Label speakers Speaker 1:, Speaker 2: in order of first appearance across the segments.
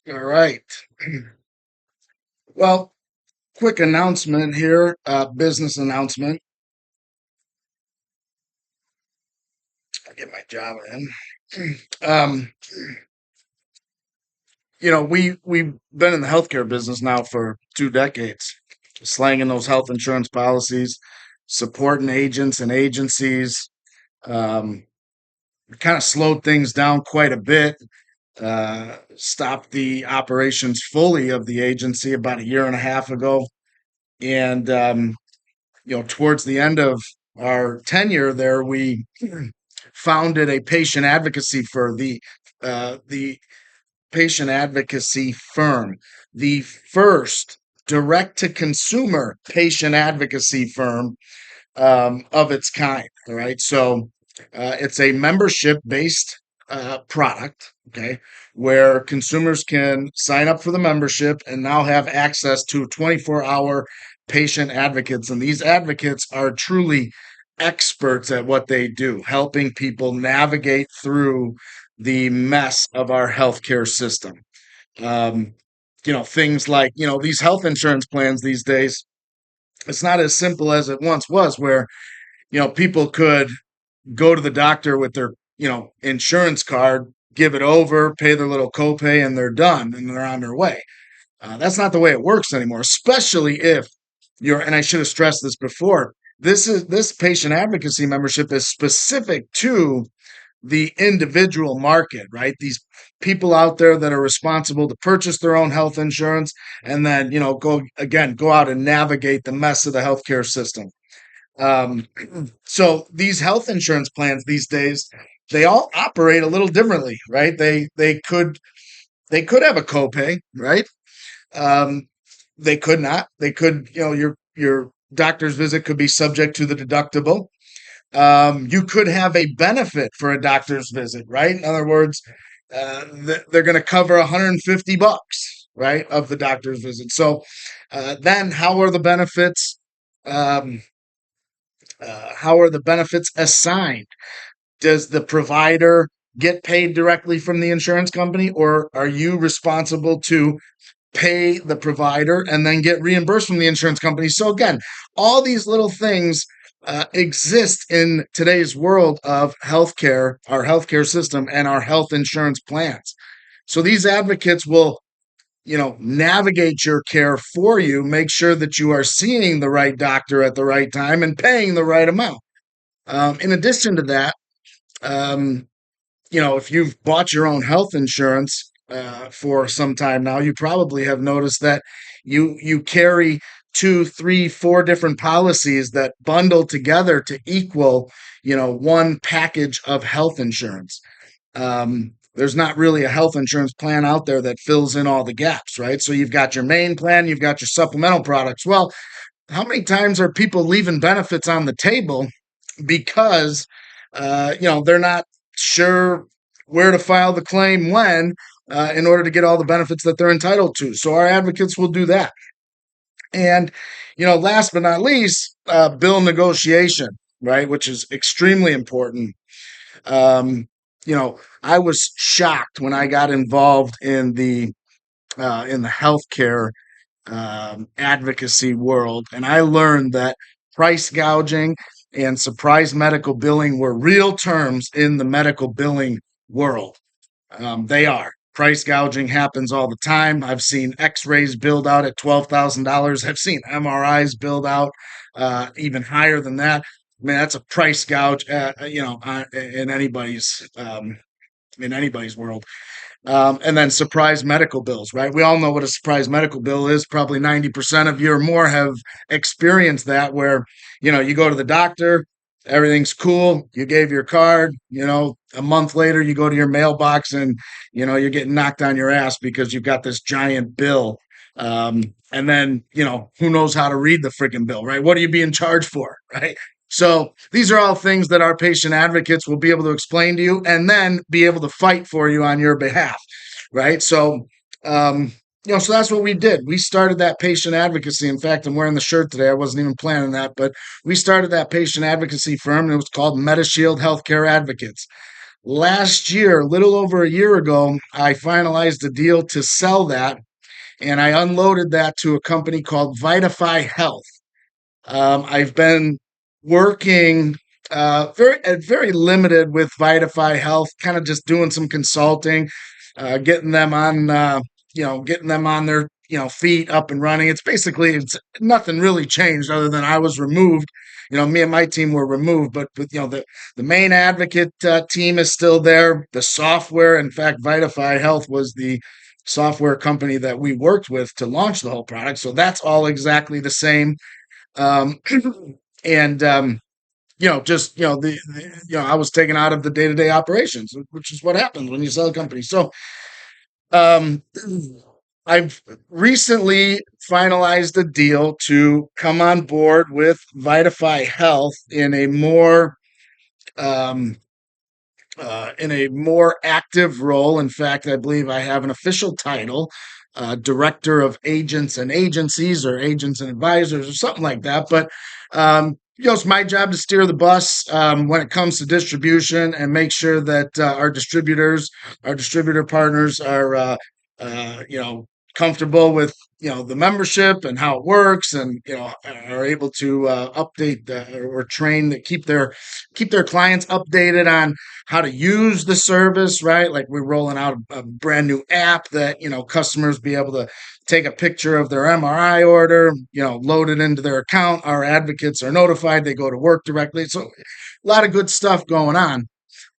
Speaker 1: All right. Well, quick announcement here, business announcement. I'll get my Java in. Um, we've been in the healthcare business now for 2 decades, slanging those health insurance policies, supporting agents and agencies. Um, Kind of slowed things down quite a bit. Stopped the operations fully of the agency about a year and a half ago, and towards the end of our tenure there, we founded a patient advocacy for the patient advocacy firm, the first direct to consumer patient advocacy firm of its kind. All right, so it's a membership based product. Okay, where consumers can sign up for the membership and now have access to 24-hour patient advocates, and these advocates are truly experts at what they do, helping people navigate through the mess of our healthcare system. Um, things like these health insurance plans these days. It's not as simple as it once was, where people could go to the doctor with their insurance card, give it over, pay their little copay, and they're done and they're on their way. That's not the way it works anymore, especially if you're, and I should have stressed this before, this patient advocacy membership is specific to the individual market, right? These people out there that are responsible to purchase their own health insurance and then, go out and navigate the mess of the healthcare system. Um, so these health insurance plans these days, they all operate a little differently, right? They could have a copay, right? Um, they could not. They could, your doctor's visit could be subject to the deductible. You could have a benefit for a doctor's visit, right? In other words, they're going to cover $150, right, of the doctor's visit. So then, Um, how are the benefits assigned? Does the provider get paid directly from the insurance company, or are you responsible to pay the provider and then get reimbursed from the insurance company? So again, all these little things exist in today's world of healthcare, our healthcare system, and our health insurance plans. So these advocates will, navigate your care for you, make sure that you are seeing the right doctor at the right time and paying the right amount. In addition to that, um, if you've bought your own health insurance for some time now, you probably have noticed that you carry two, three, four different policies that bundle together to equal, one package of health insurance. There's not really a health insurance plan out there that fills in all the gaps, right? So you've got your main plan, you've got your supplemental products. Well, how many times are people leaving benefits on the table because they're not sure where to file the claim when in order to get all the benefits that they're entitled to? So our advocates will do that. And last but not least, bill negotiation, right, which is extremely important. um, I was shocked when I got involved in the healthcare advocacy world, and I learned that price gouging and surprise medical billing were real terms in the medical billing world. They are. Price gouging happens all the time. I've seen X-rays billed out at $12,000. I've seen MRIs billed out even higher than that. I mean, that's a price gouge, in anybody's world. And then surprise medical bills, right? We all know what a surprise medical bill is. Probably 90% of you or more have experienced that, where, you go to the doctor, everything's cool. You gave your card, a month later, you go to your mailbox and, you're getting knocked on your ass because you've got this giant bill. And then, who knows how to read the freaking bill, right? What are you being charged for, right? So these are all things that our patient advocates will be able to explain to you and then be able to fight for you on your behalf, right? So, so that's what we did. We started that patient advocacy. In fact, I'm wearing the shirt today. I wasn't even planning that, but we started that patient advocacy firm, and it was called MediShield Healthcare Advocates. Last year, a little over a year ago, I finalized a deal to sell that, and I unloaded that to a company called Vitify Health. I've been working very limited with Vitify Health, kind of just doing some consulting, getting them on getting them on their feet up and running. It's nothing really changed other than I was removed. Me and my team were removed, but the main advocate team is still there. The software, in fact, Vitify Health was the software company that we worked with to launch the whole product. So that's all exactly the same. Um, and just I was taken out of the day to day operations, which is what happens when you sell a company. So um, I've recently finalized a deal to come on board with Vitify Health um, in a more active role. In fact, I believe I have an official title, Director of Agents and Agencies, or Agents and Advisors, or something like that. But it's my job to steer the bus when it comes to distribution and make sure that our distributor partners are, comfortable with the membership and how it works, and are able to update or train that keep their clients updated on how to use the service, right? Like we're rolling out a brand new app that, customers be able to take a picture of their MRI order, load it into their account. Our advocates are notified. They go to work directly. So a lot of good stuff going on.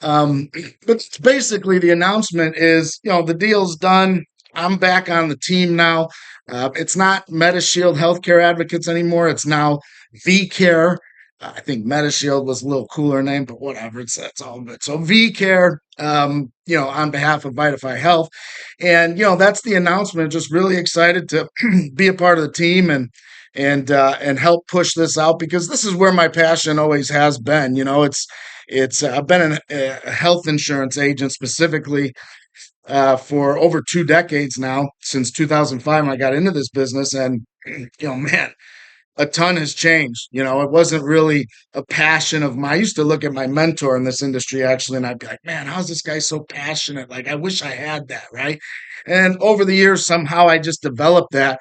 Speaker 1: Um, but basically the announcement is, the deal's done. I'm back on the team now. It's not MediShield Healthcare Advocates anymore. It's now VCare. I think MediShield was a little cooler name, but whatever. It's all good. So VCare, on behalf of Vitify Health, and that's the announcement. Just really excited to be a part of the team and help push this out, because this is where my passion always has been. It's I've been a health insurance agent specifically for over 2 decades now, since 2005 when I got into this business. And, man, a ton has changed. It wasn't really a passion of mine. I used to look at my mentor in this industry, actually, and I'd be like, man, how's this guy so passionate? Like, I wish I had that, right? And over the years, somehow I just developed that.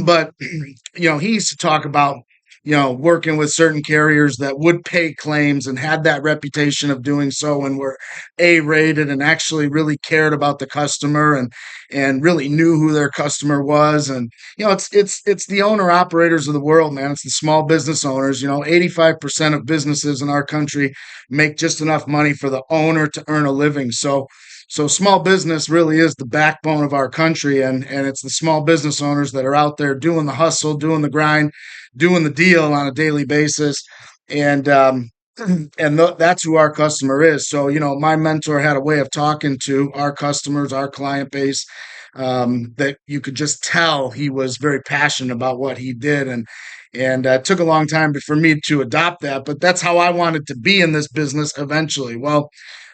Speaker 1: But he used to talk about working with certain carriers that would pay claims and had that reputation of doing so, and were A rated and actually really cared about the customer, and really knew who their customer was. And it's the owner operators of the world, man. It's the small business owners. 85% of businesses in our country make just enough money for the owner to earn a living. So small business really is the backbone of our country, and it's the small business owners that are out there doing the hustle, doing the grind, doing the deal on a daily basis, and that's who our customer is. So my mentor had a way of talking to our customers, our client base, that you could just tell he was very passionate about what he did, and it took a long time for me to adopt that, but that's how I wanted to be in this business eventually. Well,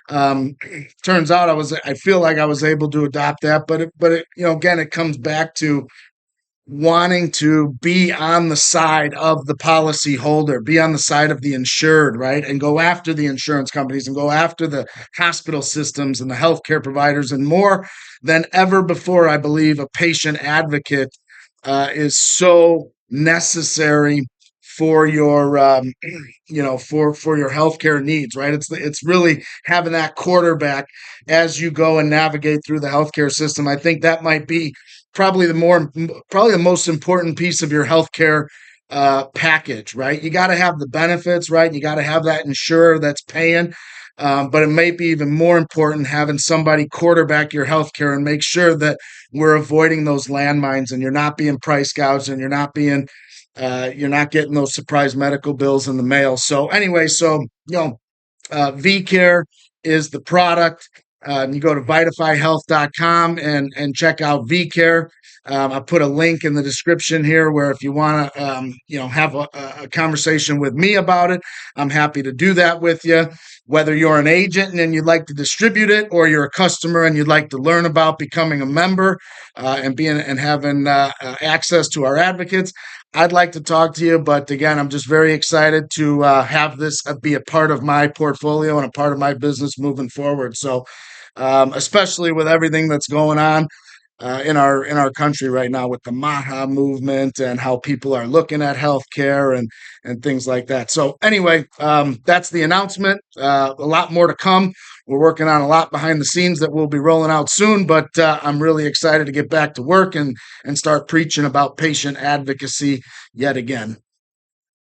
Speaker 1: turns out I feel like I was able to adopt that, but again, it comes back to wanting to be on the side of the policy holder, be on the side of the insured, right? And go after the insurance companies and go after the hospital systems and the healthcare providers. And more than ever before, I believe a patient advocate is so necessary for your for your healthcare needs, right? It's really having that quarterback as you go and navigate through the healthcare system. I think that might be probably the most important piece of your healthcare package, right? You got to have the benefits, right? You got to have that insurer that's paying. But it may be even more important having somebody quarterback your healthcare and make sure that we're avoiding those landmines, and you're not being price gouged, and you're not getting those surprise medical bills in the mail. So anyway, VCare is the product. You go to vitifyhealth.com and check out VCare. I put a link in the description here where if you want to, have a conversation with me about it, I'm happy to do that with you. whether you're an agent and you'd like to distribute it, or you're a customer and you'd like to learn about becoming a member and being and having access to our advocates, I'd like to talk to you. But again, I'm just very excited to have this be a part of my portfolio and a part of my business moving forward. So, especially with everything that's going on in our country right now with the Maha movement and how people are looking at healthcare and things like that. So anyway, that's the announcement. A lot more to come. We're working on a lot behind the scenes that we'll be rolling out soon, but I'm really excited to get back to work and start preaching about patient advocacy yet again.